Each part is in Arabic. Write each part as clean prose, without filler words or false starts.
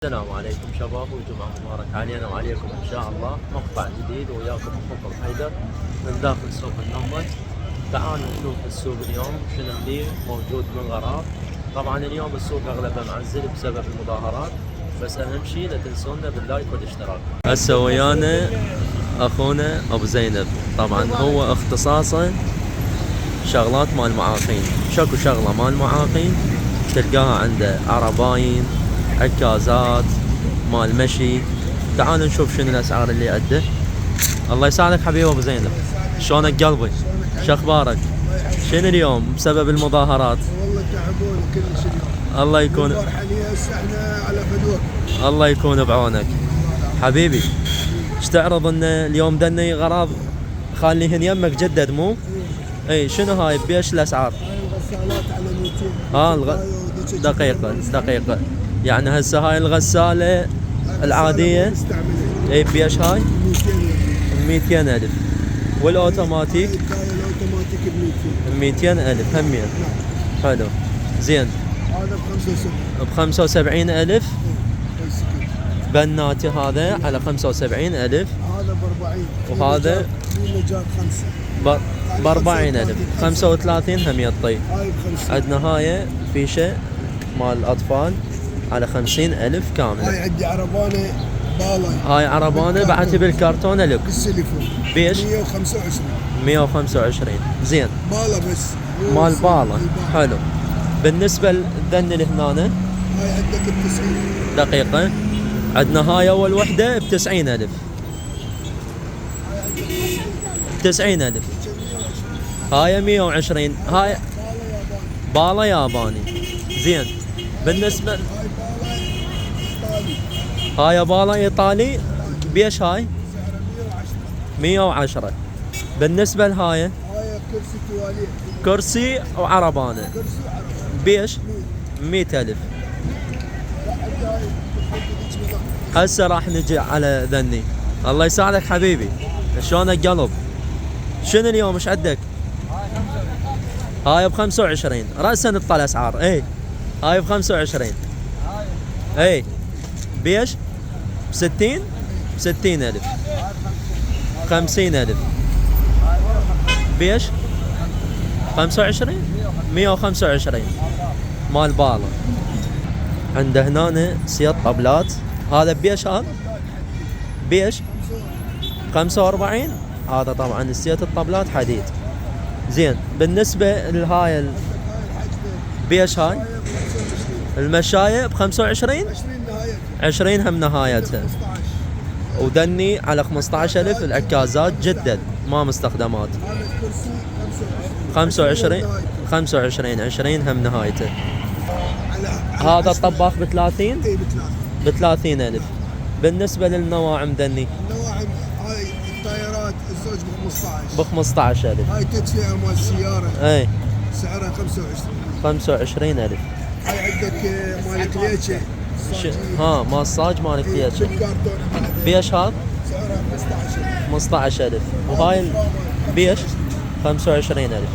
السلام عليكم شباب وجمعة مبارك علينا وعليكم ان شاء الله. مقطع جديد وياكم اخوكم حيدر من داخل سوق النمط. تعالوا نشوف السوق اليوم شنو اللي موجود من غراب. طبعا اليوم السوق اغلبه معزل بسبب المظاهرات، بس اهم شيء لا تنسونا باللايك والاشتراك. هسه ويانا اخونا ابو زينب، طبعا هو اختصاصه شغلات مال معاقين، شكو شغله مال معاقين تلقاها عنده، عرباين، عكازات، مال مشي. تعالوا نشوف شنو الاسعار اللي عنده. الله يساعدك حبيبي ابو زينب، شلونك قلبي؟ شو اخبارك؟ شنو اليوم بسبب المظاهرات؟ والله تعبون كلش اليوم. الله يكون هسه احنا على فدوك. الله يكون بعونك حبيبي. ايش تعرض ان اليوم دني غراض خاليهن يمك جدد مو؟ اي شنو هاي بيش الاسعار؟ هاي الغسالات ها على 200. دقيقة يعني هسه هاي الغسالة العادية اي بيش هاي؟ 200 ألف. والاوتوماتيك؟ الاوتوماتيك ب 200 ألف همين. حلو زين. هذا ب 75. ب 75 ألف. بناتي هذا على 75 ألف. هذا ب 40. وهذا في نجار 5 ب 40 ألف. 35 هم يطي. هاي ب 50. عندنا هاي فيشة مال الأطفال على 50 ألف كاملة. هاي عندي عربانه بالا. هاي عربانة بعتي بالكرتونة لك. بالسيليفون. بيش؟ 125. 125 زين. بالا بس. مال بالا حلو. بالنسبة للذن اللي هنا هاي عندك ب 90. دقيقة. عندنا هاي أول وحدة ب 90 ألف. 90 ألف. هاي 120. هاي بالا ياباني زين. بالنسبة هاي بالا ايطالي بيش هاي 110. بالنسبة لهاي هاي كرسي تواليت. كرسي وعربانة كرسي عربي. بيش 100 ألف. هسه راح نجي على ذني. الله يساعدك حبيبي، شلونك قلب؟ شنو اليوم ايش عندك؟ هاي ب 25 رأسا نطلع الاسعار. اي هاي ب 25. اي بيش؟ ب 60؟ ب 60 ألف. 50 ألف. بيش؟ 25؟ 125 مال بالا. عنده هنا سيط طبلات. هذا بيش؟ هذا بيش 45. هذا طبعا السيط الطبلات حديد زين. بالنسبة لهاي بيش هاي المشاية ب 25. 20 هم نهايتها. ودني على 15,000. العكازات جدد ما مستخدمات. 25 20 هم نهايته. هذا الطباخ ب 30. ب 30 ألف. بالنسبة للنواعم دني النواعم هاي الطائرات الزوج ب 15. ب 15,000. هاي تدفئة مال السيارة. اي سعرها 25. 25 ألف. هاي عندك مال كليتشة. ها مال صاج مال كليتشة. بيش هذا؟ سعرها 15. 15,000. وهاي بيش 25 ألف.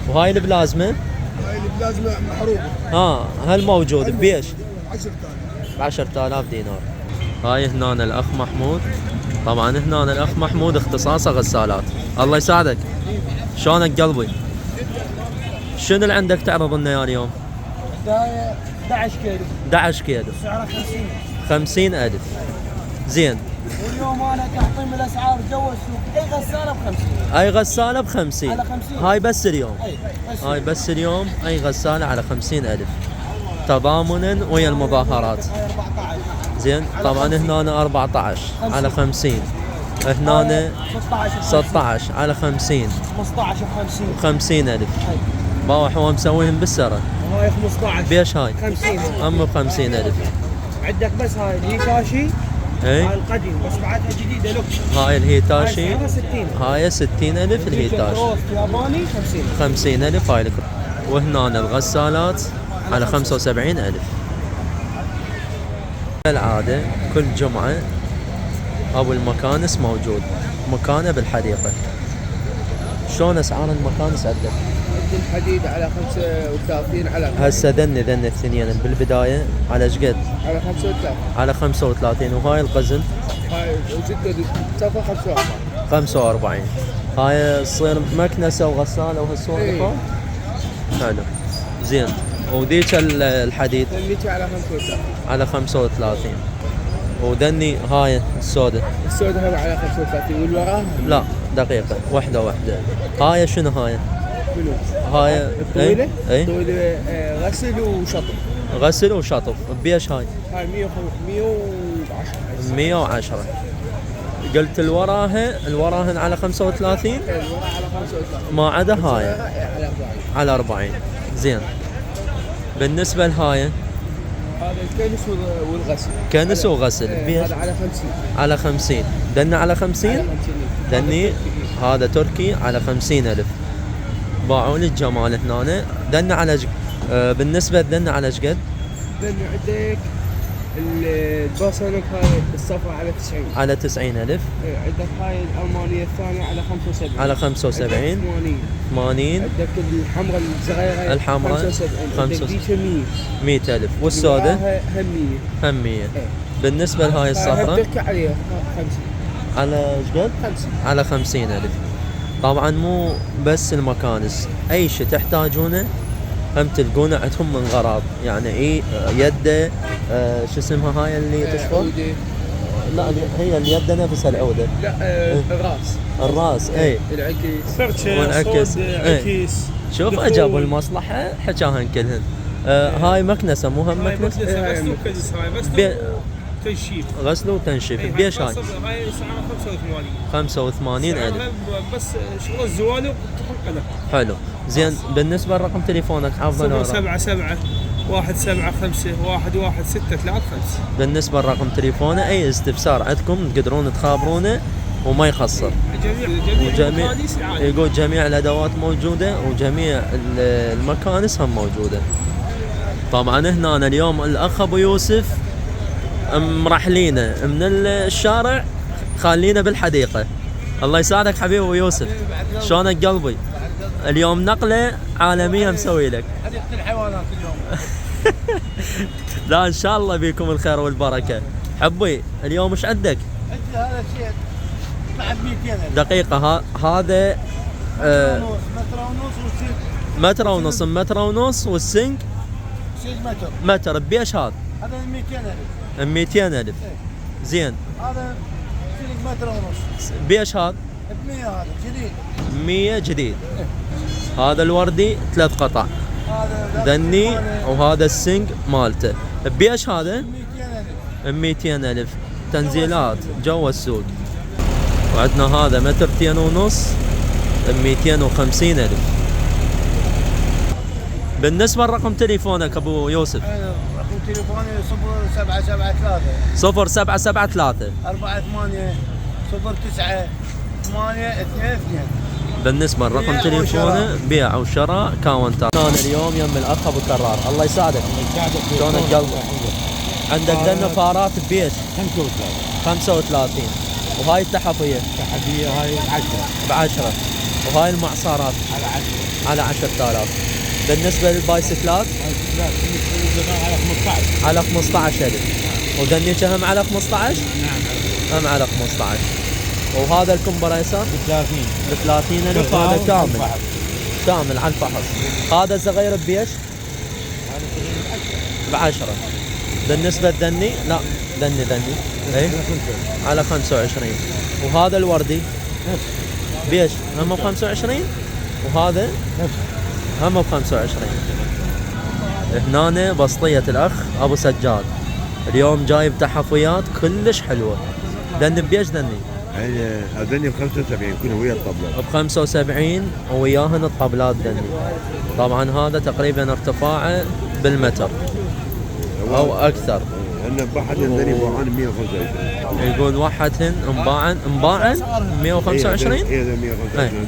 وهاي البلازما هاي البلازما محروقة. ها هل موجود بيش؟ 10,000. ب 10,000 دينار. هاي هنا الاخ محمود. طبعا هنا الاخ محمود اختصاصه غسالات. الله يساعدك، شلونك قلبي؟ شنو اللي عندك تعرض لنا اياه اليوم؟ هاي 11 كيلو. 11 كيلو. سعرها 50 ألف. زين. واليوم انا تحطيم الاسعار جوا السوق. اي غسالة ب 50. اي غسالة ب 50. على 50. هاي بس اليوم. بس هاي بس اليوم اي غسالة على 50 ألف تضامنا ويا المظاهرات. هاي 14. زين. طبعا هنا 14 على 50. هنا 16 على 50. 15 ب 50. 50 ألف. باوح هو مسويهم بالسرة. هاي 15. بيش هاي؟ 50. أم ب 50 ألف. عندك بس هاي الهيتاشي. اي هاي القديم بس بعدها جديدة لوك. هاي الهيتاشي. هاي 60. هاي 60 ألف الهيتاشي. روست ياباني 50. 50 ألف هاي الكرة. وهنا الغسالات على 75 ألف. العادة كل جمعة أبو المكانس موجود، مكانه بالحديقة. شلون أسعار المكانس عندك؟ عندي الحديد على 35 على هسه ذني الاثنين بالبدايه على ايش قد؟ على 35. على 35. وهاي القزم هاي وزدت صفر 45. 45. هاي تصير مكنسه وغساله وهالصور اللي فوق. حلو زين. وذيك الحديد اللي على 35. على 35. وذني هاي السوداء. السوداء هم على 35 والوراها لا دقيقة واحدة. هاي شنو هاي؟ منو؟ هاي طويلة؟ اي طويلة غسل وشطف. غسل وشطف. بيش هاي؟ هاي 110. 110. قلت الوراهن على 35. الوراها على 35. ما عدا هاي على 40. على 40. زين. بالنسبة لهاي هذا الكنس والغسل. كنس وغسل. بيش؟ هذا على 50. على 50. دنا على 50. على 50. دني هذا تركي على 50,000. باعوا لي الجمال هنا. دنا على بالنسبة لدنا على ايش قد؟ دنا عندك الباسونك هاي الصفرا على 90. على 90,000. عندك هاي الألمانية الثانية على 75. على 75. 80. عندك الحمراء الصغيرة الحمراء 75. عندك 100,000. والسوداء هم 100. بالنسبة لهاي الصفراء تركي عليها 50. على ايش قد؟ 50. على 50,000. طبعا مو بس المكانس، اي شيء تحتاجونه هم تلقونه عندهم من غراض. يعني يده شو اسمها هاي اللي تشفط؟ لا هي اليد نفسها العودة. لا الراس اي العكس والعكس. عكيس. شوف اجابوا المصلحة حكاهن كلهن. هاي مكنسة مو هم مكنسة؟ غسل وكنس. هاي تنشيف. غسل وتنشيف. بيش هاي؟ هاي سعرها 85. 85,000. بس شغل الزوالق تحط له. حلو زين. بالنسبة لرقم تليفونك حافظه ولا؟ 077 175 11635. بالنسبة لرقم تليفونه أي استفسار عندكم تقدرون تخابرونه وما يخسر. جميع يقول جميع الأدوات موجودة وجميع المكانس هم موجودة. طبعا هنا اليوم الأخ أبو يوسف مرحلينا من الشارع خلينا بالحديقة. الله يساعدك حبيبي أبو يوسف. شلونك قلبي؟ اليوم نقلة عالمية مسوي لك. حديقة الحيوانات اليوم. لا ان شاء الله بيكم الخير والبركة. حبي اليوم ايش عندك؟ عندي هذا شيء بعد 200. دقيقة. هذا متر ونص والسنك. متر ونص والسنك متر. بيش هذا؟ هذا 200,000. 200,000. زين. هذا سنك متر ونص. بيش هذا؟ ب 100. هذا جديد. 100 جديد. هذا الوردي 3 قطع. هذا ذني وهذا السنق مالته. بيش هذا؟ 200,000. 200,000. تنزيلات جوا السوق. وعندنا هذا مترتين ونص 250,000. بالنسبة لرقم تليفونك أبو يوسف؟ رقم تليفوني 0773 0773 48 09 822. بالنسبة لرقم تليفونه بيع وشراء كاونتر. أنا اليوم يم الأخ أبو كرار. الله يساعدك. شلونك قلبك؟ عندك ذن فارات ببيش 35. وهاي التحفية هاي 10 ب10. وهاي المعصارات على 10 على 10,000. بالنسبة للبايسكلات على 15. على 15,000. وذنيك هم على 15؟ نعم هم على 15. وهذا الكمبريسر ب 30,000. هذا كامل على الفحص. هذا صغير ببيش ب10. بالنسبة للذني لا ذني اي على 25. وهذا الوردي بيش هم ب 25. وهذا هم ب 25. هنا بسطية الأخ أبو سجاد اليوم جايب تحفيات كلش حلوة. ذني بيش ذني؟ هذني ب 75 كلهم ويا الطبلات. ب 75 وياهن الطبلات ذني. طبعا هذا تقريبا ارتفاعه بالمتر او اكثر. لان بواحد هذني باعان 125. يقول واحدهن انباعن 125. اي 125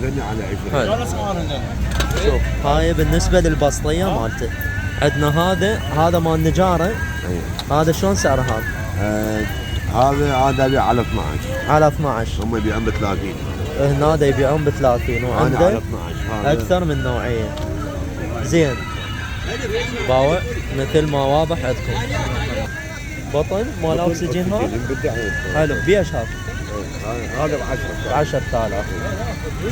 هذني على 20. شوف هاي بالنسبة للبسطية مالته. عندنا هذا مال نجارة. هذا شلون سعره هذا؟ هذا ابيع على 12. على 12. هم يبيعون ب 30. هنا يبيعون ب 30. انا على وعنده 12. اكثر من نوعية. زين باوع مثل ما واضح عندكم. بطن مال اكسجين هذا حلو. بيش هذا؟ هذا ب 10. 10,000.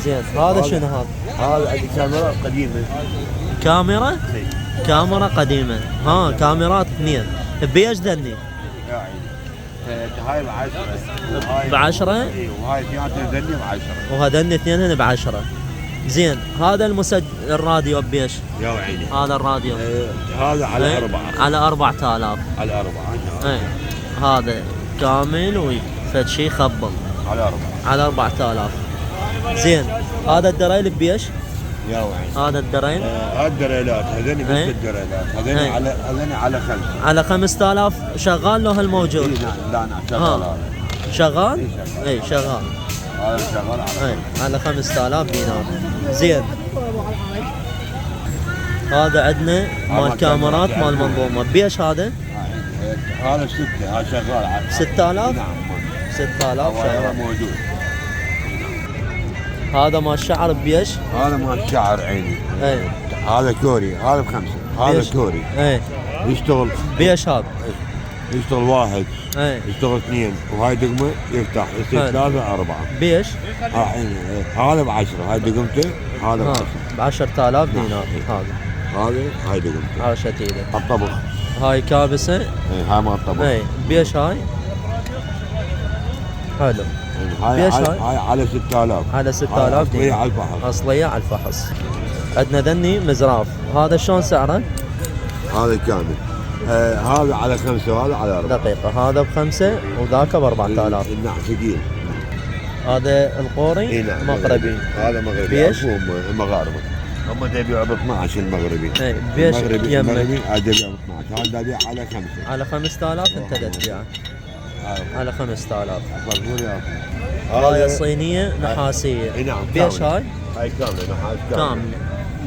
زين هذا شنو هذا؟ هذا عندي كاميرا قديمه. كاميرا؟ كاميرا قديمة. ها كاميرات اثنين. بيش ذني؟ هاي ب 10. ب10؟ وهاي اثنيناتهم ذني ب 10. وهذن اثنين ب10. زين هذا المسجل الراديو بيش؟ يا عيني هذا الراديو هذا على 4. على 4,000. على 4 ايه هذا كامل وفد شي خبل على 4. على 4,000. زين هذا الدرايل بيش؟ يا وعين هذا الدرايل الدريلات هذني بس ايه. الدريلات هذني ايه. على 5. على 5,000 شغال له الموجود؟ نعم لا نعم شغال هذا. شغال؟ اي شغال. اي شغال. هذا شغال على اي على 5,000 دينار. زين هذا عندنا مال كاميرات مال منظومه. بيش هذا؟ هذا 6. هذا شغال على 6,000؟ نعم 6,000 هذا شغال. موجود. هذا مال شعر بيش؟ هذا مال شعر عيني. اي هذا كوري. هذا ب5. هذا بيش؟ كوري اي يشتغل. بيش هذا؟ يشتغل 1 اي يشتغل 2 وهاي دقمه يفتح يصير حلو. 3 4. بيش؟ عيني هذا ب 10. هاي دقمته هذا ب 10. ب 10,000 دينار. هذا هاي دقمته عاشت ايده. الطبخ. هاي كابسه. هاي مال الطبخ. اي بيش هاي؟ حلو. هاي بيش هاي؟ هاي على 6,000. على 6,000 دينار. دينار. على الفحص. اصليه على الفحص. عندنا ذني مزراف. هذا شلون سعره؟ هذا كامل. هذا على 5 وهذا على 4. دقيقة هذا ب5 وذاك ب4,000. نعم ثقيل. هذا القوري اي نعم مغربي. هذا مغربي. بيش؟ هم مغاربه. هم يبيعوا ب 12 المغربي. اي بيش المغربي يمك هذا يبيع ب 12. هذا يبيع على 5. على 5,000 انت تبيعه على 5,000. مضبوط يا هاي صينية نحاسية. اي نعم بيش هاي؟ هاي كامله نحاس كاملة.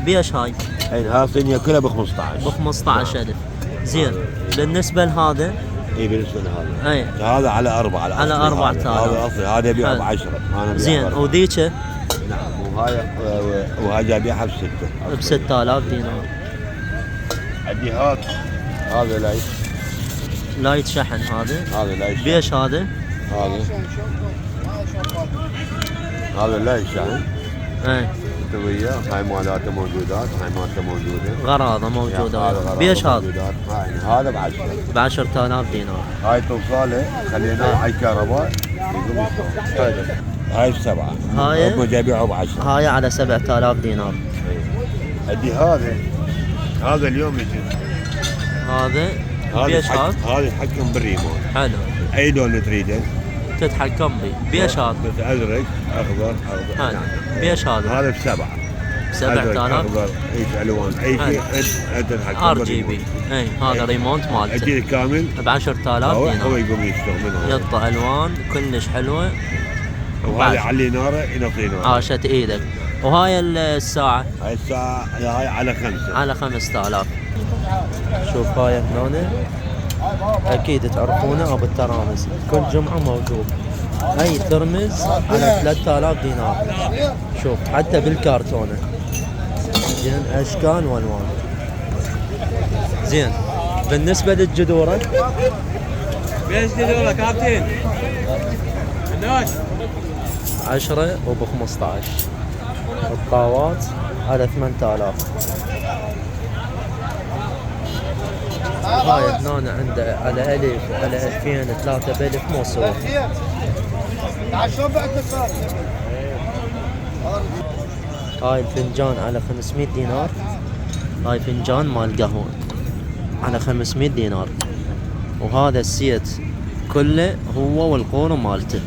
بيش هاي؟ هاي صينيه كلها ب 15. ب 15,000. زين بالنسبة لهذا؟ اي بالنسبه لهذا. اي هذا على 4. على 4,000. هذا اصلي. هذا يبيع ب 10. انا ببيع زين ب 4. وذيك نعم وهذا ابيعها ب 6. ب 6,000 دينار. عندي هذا لايت. لايت شحن هذا. هذا لايت. بيش هذا؟ هذا لايت شحن. اي انت وياه. هاي مالاته موجودات. هاي مالته موجوده. غراضة موجودة. بيش هذا؟ هذا ب 10. ب 10,000 دينار. هاي توصاله خليناه على الكهرباء يقوم يشتغل. حلو. هاي ب7. هاي؟ هم جايبيعه ب 10. هاي على 7,000 دينار. عندي هذا اليوم يجي. هذا بيش هذا؟ هذا يتحكم بالريموت. حلو. اي لون تريده تتحكم به. بيش هذا؟ ازرق اخضر. حلو. بيش هذا؟ هذا ب7. 7,000. اخضر اي الوان اي شيء انت تتحكم RGB. اي هذا ريموت مالته. اجي كامل ب 10,000 هو دينار. يقوم يشتغل منه. يطلع الوان كلش حلوه. وهذا يعلي ناره ينطي ناره. عاشت ايدك. وهاي الساعة؟ هاي الساعة هاي على 5. على 5,000. شوف هاي هنا اكيد تعرفونه ابو الترامز. كل جمعة موجود. اي ترمز على 3,000 دينار. شوف حتى بالكرتونة. زين اشكال والوان. زين بالنسبة للجذورة؟ بيش جذورة كابتن؟ هناك 10 وب 15. الطاوات على 8,000. هاي هنا عنده على 1000 على 2000 3 بألف موسوعة. هاي الفنجان على 500 دينار. هاي فنجان مال قهوة على 500 دينار. وهذا السيت كله هو والقورة مالته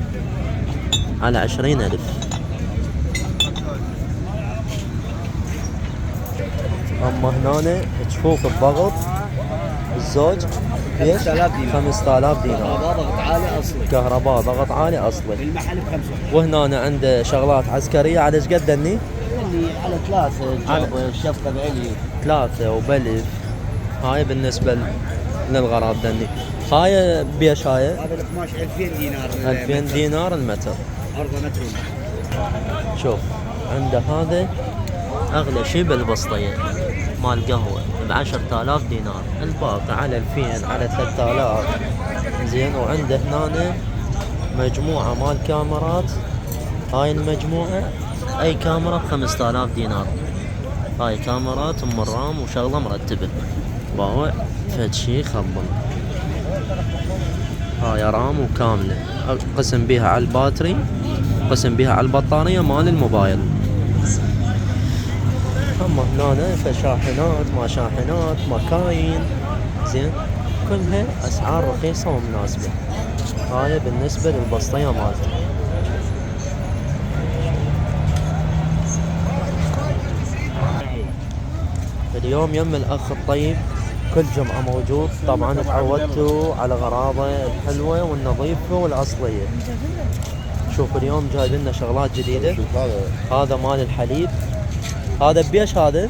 على 20,000. اما هنا تشوف الضغط الزوج ليش؟ 5,000 دينار. ضغط عالي اصلي. كهرباء ضغط عالي اصلي. المحل ب5. وهنا عنده شغلات عسكريه على ايش قد دني؟ اللي على 3 جاب الشفطه بعلي 3 وبلف. هاي بالنسبه للغراض دني. هاي بيش هاي؟ هذا القماش 2000 دينار. 2000 دينار المتر. عرضه متر. شوف عنده هذا اغلى شيء بالبسطيه. مال قهوة ب10,000 دينار، الباقي على 2000 على 3000. زين. وعنده هنا مجموعة مال كاميرات، هاي المجموعة اي كاميرا ب5000 دينار. هاي كاميرات ام الرام وشغلة مرتبة، باوع فد شي خبل. هاي رام وكاملة، قسم بيها على الباتري، قسم بيها على البطارية مال الموبايل. اما هنا فشاحنات ما شاحنات مكاين. زين. كلها اسعار رخيصة ومناسبة. هاي بالنسبة للبسطية مالته. اليوم يم الاخ الطيب كل جمعة موجود. طبعا تعودتوا على غراضه الحلوة والنظيفة والاصلية. شوف اليوم جايب لنا شغلات جديدة. هذا مال الحليب، هذا بيش هذا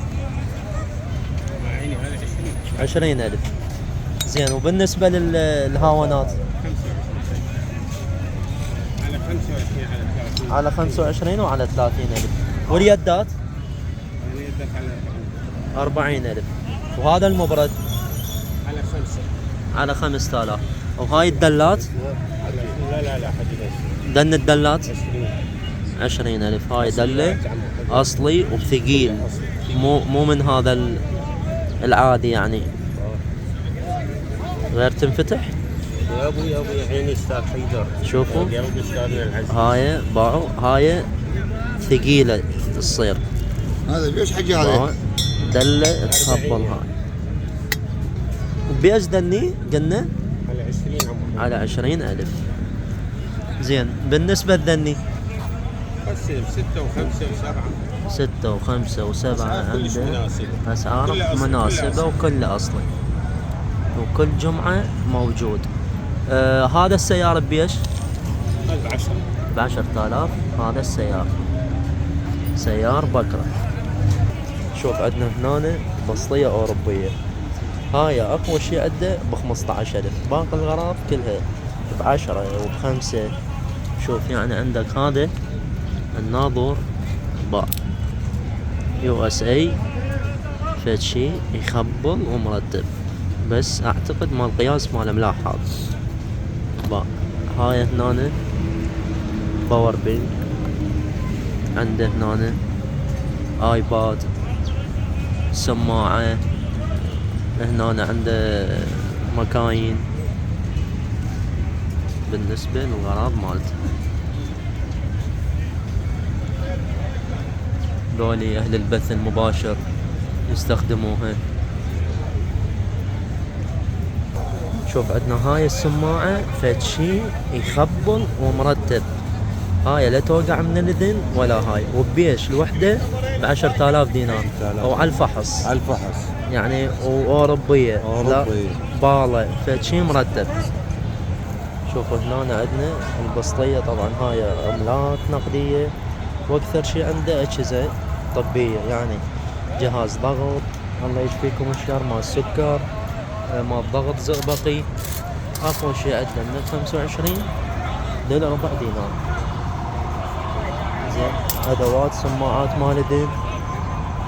20,000. زين. وبالنسبة للهاونات على 25 وعلى 30,000. واليدات 40,000. وهذا المبرد على 5,000. وهاي الدلات لا دن الدلات 20,000. هاي دلة أصلي وبثقيل، مو من هذا العادي يعني، غير تنفتح. يا ابوي عيني استاذ حيدر. شوفوا قلب استاذنا العزيز. هاي باعوا، هاي ثقيلة تصير. هذا ليش حكي هذا؟ دلة تخبل. هاي بيش دني قلنا على 20 عمر. على 20,000. زين. بالنسبة للذني قسم 6 و5 و7. 6 و5 و7 كلش عنده مناسبة. أسعار كل أصل. مناسبة وكل أصلي، وكل جمعة موجود. هذا السيارة بيش ب10,000. هذا السيارة سيار بكرة. شوف عندنا هنا بسطية أوروبية. هاي أقوى شي عنده ب15,000. باقي الغراض كلها ب10 وب5. شوف يعني عندك هذا الناظور باع USA، فد شي يخبل ومرتب، بس اعتقد مال قياس مال ملاحظ. باع. هاي هنا باور بينك، عنده هنا ايباد، سماعة، هنا عنده مكاين. بالنسبة للغراض مالته ذولي أهل البث المباشر يستخدموها. شوف عندنا هاي السماعة فد شي يخبل ومرتب. هاي لا توقع من الإذن ولا هاي، وبيش الوحدة ب10,000 دينار أو على الفحص. على الفحص يعني وأوروبية. لا بالة فد شي مرتب. شوفوا هنا عندنا البسطية. طبعا هاي عملات نقدية، واكثر شي عنده اجهزة طبية، يعني جهاز ضغط، الله يشفيكم الشر، مال سكر، مال ضغط زئبقي. اقوى شي عندنا من 25 ل4 دينار. زين. ادوات سماعات مال اذن،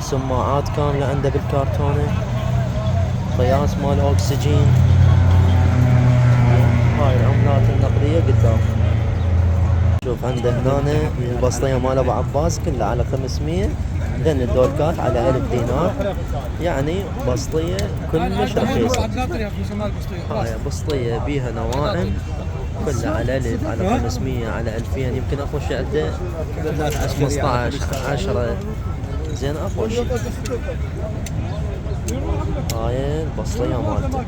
سماعات كاملة عنده بالكرتونة، قياس مال اكسجين. هاي العملات النقدية قدام. شوف عنده هنا البسطية مال ابو عباس كلها على 500. ذن الدوركات على 1000 دينار. يعني بسطية كلش رخيصة. هاي بسطية بيها نواعم كلها على 1000 على 500 على 2000. يمكن اقوى شي عنده 15 10. زين. اقوى شي هاي البسطية مالته.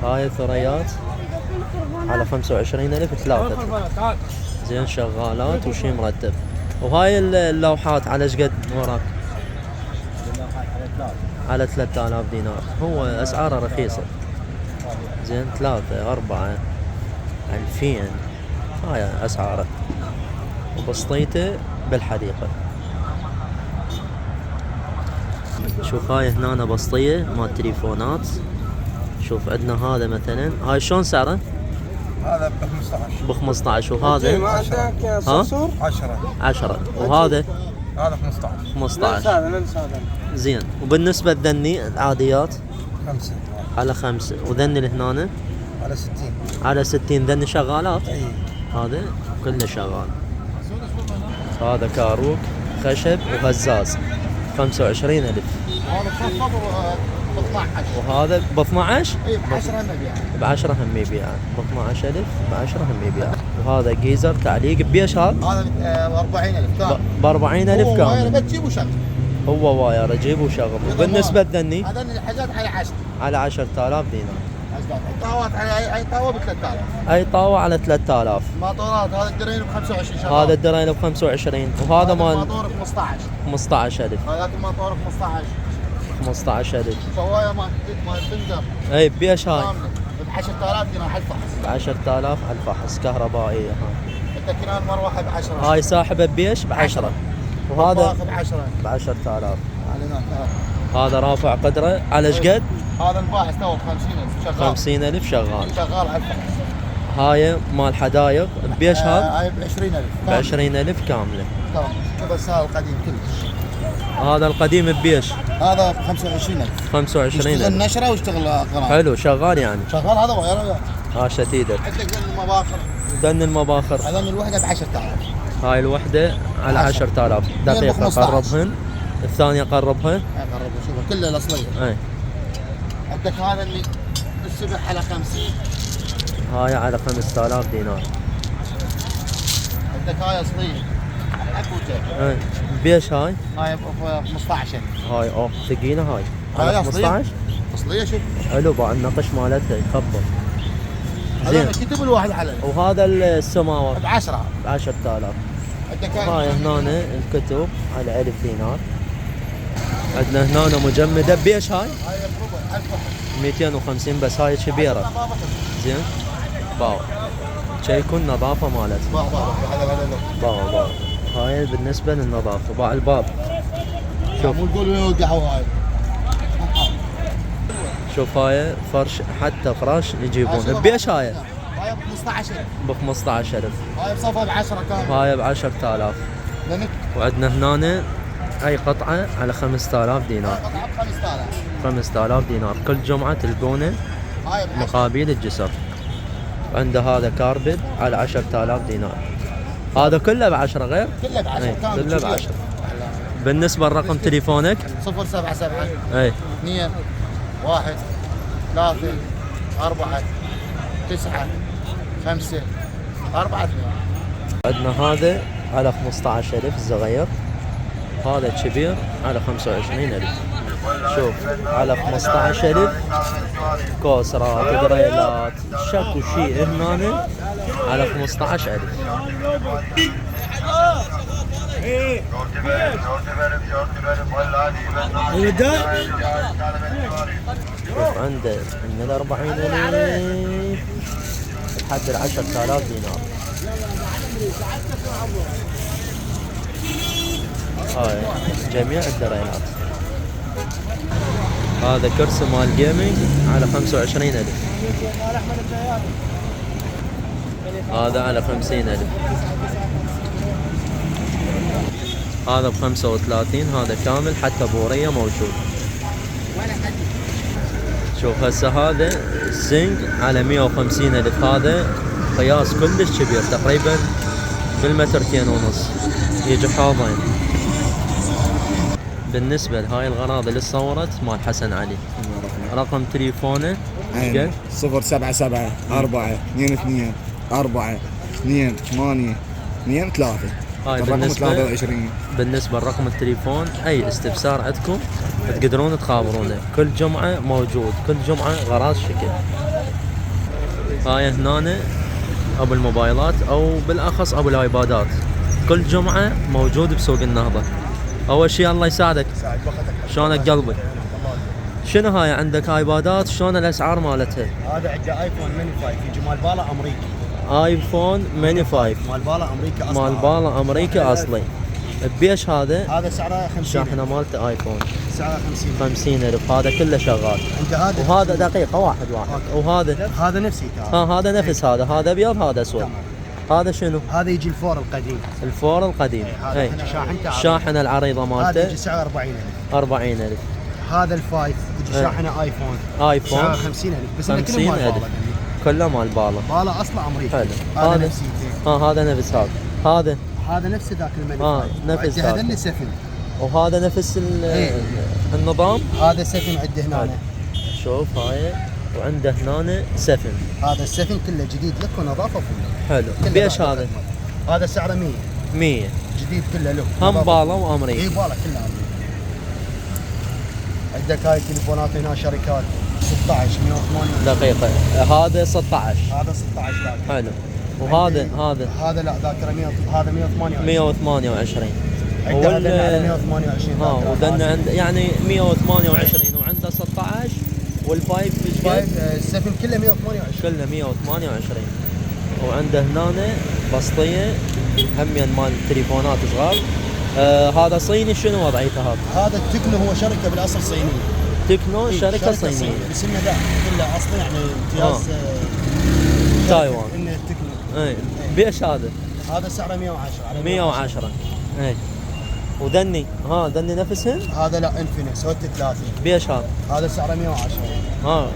هاي الثريات على 25,000 3. زين. شغالات وشي مرتب. وهاي اللوحات على شقد وراك؟ على 3,000 دينار. هو اسعاره رخيصة. زين. 3 4 2000. هاي اسعاره. وبسطيته بالحديقة. شوف هاي هنا بسطية مال تليفونات. شوف عندنا هذا مثلا، هاي شلون سعره؟ هذا ب15. ب15. وهذا ما عندك سمسور 10. 10. وهذا هذا 15. 15 هذا نفس هذا. زين. وبالنسبة لذني العاديات 5 على 5. وذني اللي هنا على 60. على 60. ذني شغالات. اي هذا كله شغال. هذا كاروك خشب وهزاز 25,000. هذا خفض ب 12. وهذا ب 12 اي ب 10 مبيع. ب 10 هم يبيع. ب 12,000 ب 10 هم يبيع. وهذا جيزر تعليق بيش هذا؟ هذا ب 40,000 كامل. ب 40,000 كامل. بتجيب وشغل. هو واير اجيب وشغل. وبالنسبة لذني هذا الحاجات على 10. على 10,000 دينار. الطاوات على اي طاوه ب 3000. اي طاوة على 3000. ماطورات هذا الدرين ب 25 شغال. هذا الدراين ب 25. وهذا مال ماطور ب 15. 15,000. هذاك الماطور ب 15. 15,000. سوايا ما تنقر اي بيش هاي؟ ب 10,000 دينار حد فحص. ب 10,000 على الفحص كهربائية هاي. التكنان مروحه ب 10. هاي صاحبه بيش ب 10. وهذا ب 10. ب 10,000. علينا هذا رافع قدره على ايش قد؟ هذا الباحث تو ب 50,000 شغال. 50,000 شغال. شغال على الفحص. هاي مال حدايق بيش هذا؟ هاي ب 20,000 ب 20,000 كاملة. تمام. بس هذا القديم كلش. هذا القديم بيش هذا ب 25,000. 25,000. يشتغل نشره ويشتغل قناه. حلو شغال يعني. شغال هذا واير. ها شتيدة. عندك ذن المباخر. دن المباخر. هذول الوحده ب 10,000. هاي الوحدة على 10,000 دقيقة. 15. قربهن. الثانية قربها. قرب شوفها كلها الاصليه. اي. عندك هذا اللي السبح على 50. هاي على 5,000 دينار. عندك هاي اصليه. اكو اي. بيش هاي؟ هاي ب 15. هاي اوه ثقيلة هاي. هاي على أصلية. 15. اصليه شوف. حلو بعد النقش مالتها يخبر. هذا زين. كتب الواحد على وهذا السماوات ب 10. ب 10,000. عندك هاي هنا الكتب على 1000 دينار. عندنا هنا مجمدة بيش هاي؟ هاي مفروضه 1000. 250 بس هاي كبيرة. زين. باو. شيكون نظافة مالتها. بابا هذا باو باو. هاي بالنسبة للنظافة. باع الباب. شوف مو تقول وين وقعوا هاي. شوف هاي فرش حتى فراش يجيبون. بيش هاي؟ هاي ب 15. ب 15,000. هاي بصفها ب 10 كامل. هاي ب 10,000. لانك وعندنا هنا اي قطعة على 5,000 دينار. قطعه ب 5000. 5,000 دينار. كل جمعة تلقونه هاي ب 10. مقابل الجسر. عنده هذا كاربد على 10,000 دينار. هذا كله ب 10 غير؟ كله ب 10 اي كامل. كله ب 10. بالنسبة لرقم تليفونك 077 اي 2 1 3 4 9 5 4 2. عندنا هذا على 15,000 الصغير. هذا الكبير على 25,000. شوف على 15,000 كوسرات دريلات شكو شيء هنا على 15,000. شوف عنده من 40,000 لحد 10,000 دينار. هاي جميع الدرينات. هذا كرسي مال جيمنج على 25,000. هذا على 50,000. هذا ب35. هذا كامل حتى بورية موجود. شوف هسه هذا الزنق على 150,000. هذا قياس كلش كبير تقريبا بالمترتين ونص. يجي حوضين. بالنسبة لهاي الغراض اللي صورت مال حسن علي. رقم تليفونه عين 077 4 2 2 4 2 8 2 3. هاي الرقم بالنسبة 23. بالنسبة لرقم التليفون أي استفسار عندكم تقدرون تخابرونه. كل جمعة موجود. كل جمعة غراض شكل. هاي هنا أبو الموبايلات أو بالأخص أبو الآيبادات. كل جمعة موجود بسوق النهضة. أول شيء الله يساعدك. شلونك قلبي؟ شنو هاي عندك ايبادات؟ شلون الأسعار مالتها؟ هذا عنده ايفون ميني 5 يجي مال بالا امريكي. ايفون ميني 5 مال بالا امريكا اصلا. مال بالا امريكي اصلي. بيش هذا؟ هذا سعره 50. شاحنة مالته ايفون سعره 50. 50,000. هذا كله شغال. عنده هذا. وهذا دقيقة واحد. وهذا هذا نفسي ها هذا نفس هذا ابيض هذا اسود. هذا شنو؟ هذا يجي الفور القديم. الفور القديم. هذا اي احنا شاحنته الشاحنه العريضه هذا مالته يجي سعره 40,000. 40,000. هذا الفايف يجي إيه. شاحنه ايفون ايفون سعره 50,000 بس انه كله 50,000. مال بالا. كله مال بالا. بالا اصله امريكي. حلو. هذا نفسيته. هذا نفس هذا. هذا نفس ذاك الماني. نفس هذا ذاك. اللي 7. وهذا نفس إيه. النظام. هذا 7 عنده هنا. حلو. شوف هاي وعنده هنا 7. هذا السفن كله جديد لك ونظافه فل. حلو. كله بيش بعد هذا؟ خدمة. هذا سعره 100. 100. جديد كله له. هم نظافة. بالا وامريكي. اي بالا كله امريكي. عندك هاي التليفونات هنا شركات 16 180. دقيقة. هذا 16. هذا 16 ذاك. حلو. وهذا هذا لا ذاكره 100 هذا 128. 128. عنده هذا على 128 ذاكره. ودنا عنده يعني 128 وعنده 16 والفايف ايش قد؟ السفن كله 128. كله 128. وعنده هنا بسطية هم مال تليفونات صغار. هذا صيني شنو وضعيته هذا؟ هذا التكنو هو شركه بالاصل صينيه. تكنو إيه، شركة صينية. بس انه لا كله اصلا يعني امتياز تايوان. انه التكنو. اي بيش هذا؟ هذا سعره 110 على 110. اي وذني ذني نفسهم؟ هذا لا انفينكس هوت 30. بيش هذا؟ هذا سعره 110.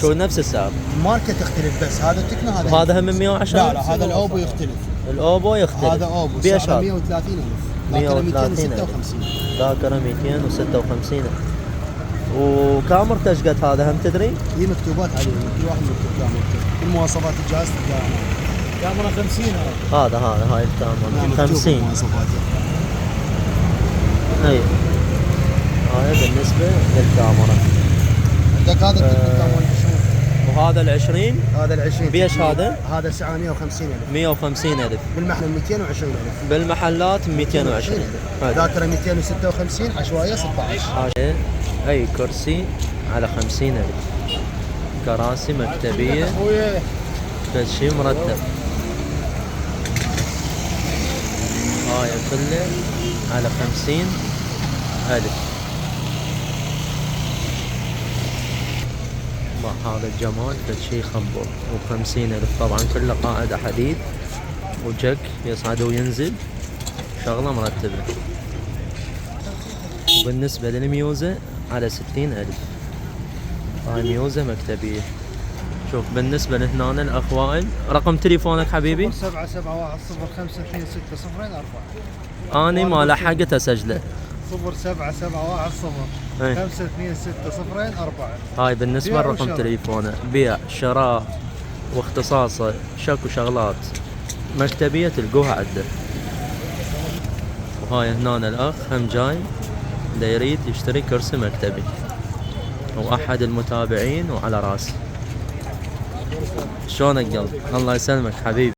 شو نفس السعر؟ الماركه تختلف بس هذا تكنو هذا وهذا هم من 110؟ لا هذا الاوبو يختلف. الاوبو يختلف. هذا اوبو بيش سعره هذا؟ 130,000. 130,000. 256. ذاكرة 256. وكاميرته ايش قد هذا هم تدري؟ هي مكتوبات عليه كل واحد مكتوب كاميرته. كل مواصفات الجهاز تلقاها. كاميرا 50 هذا هاي الكاميرا 50. مواصفاته. اي هاي بالنسبة للكاميرا. عندك هذا التليفون 20. وهذا ال20. هذا ال20 بيش هذا؟ هذا سعره 150,000. 150,000. بالمحل 220,000. بالمحلات 220. ذاكره 256 عشوائيه 16. اي كرسي على 50,000. كراسي مكتبية اخويا كل شيء مرتب. هاي كله على 50,000. هذا الجمال كل شيء خنبر و50,000 طبعا كله قاعدة حديد وجك يصعد وينزل شغلة مرتبة. وبالنسبة للميوزة على 60,000. هاي ميوزة مكتبية. شوف بالنسبة لهنا الأخ وائل رقم تليفونك حبيبي؟ 0771 أنا ما لحقت أسجله. 0771 هاي بالنسبة بيع لرقم وشراء. تليفونه. بيع شراء واختصاصه شك وشغلات مكتبية تلقوها عنده. وهاي هنا الأخ هم جاي دا يريد يشتري كرسي مكتبي وأحد المتابعين وعلى راسي. شلونك قلب؟ الله يسلمك حبيبي.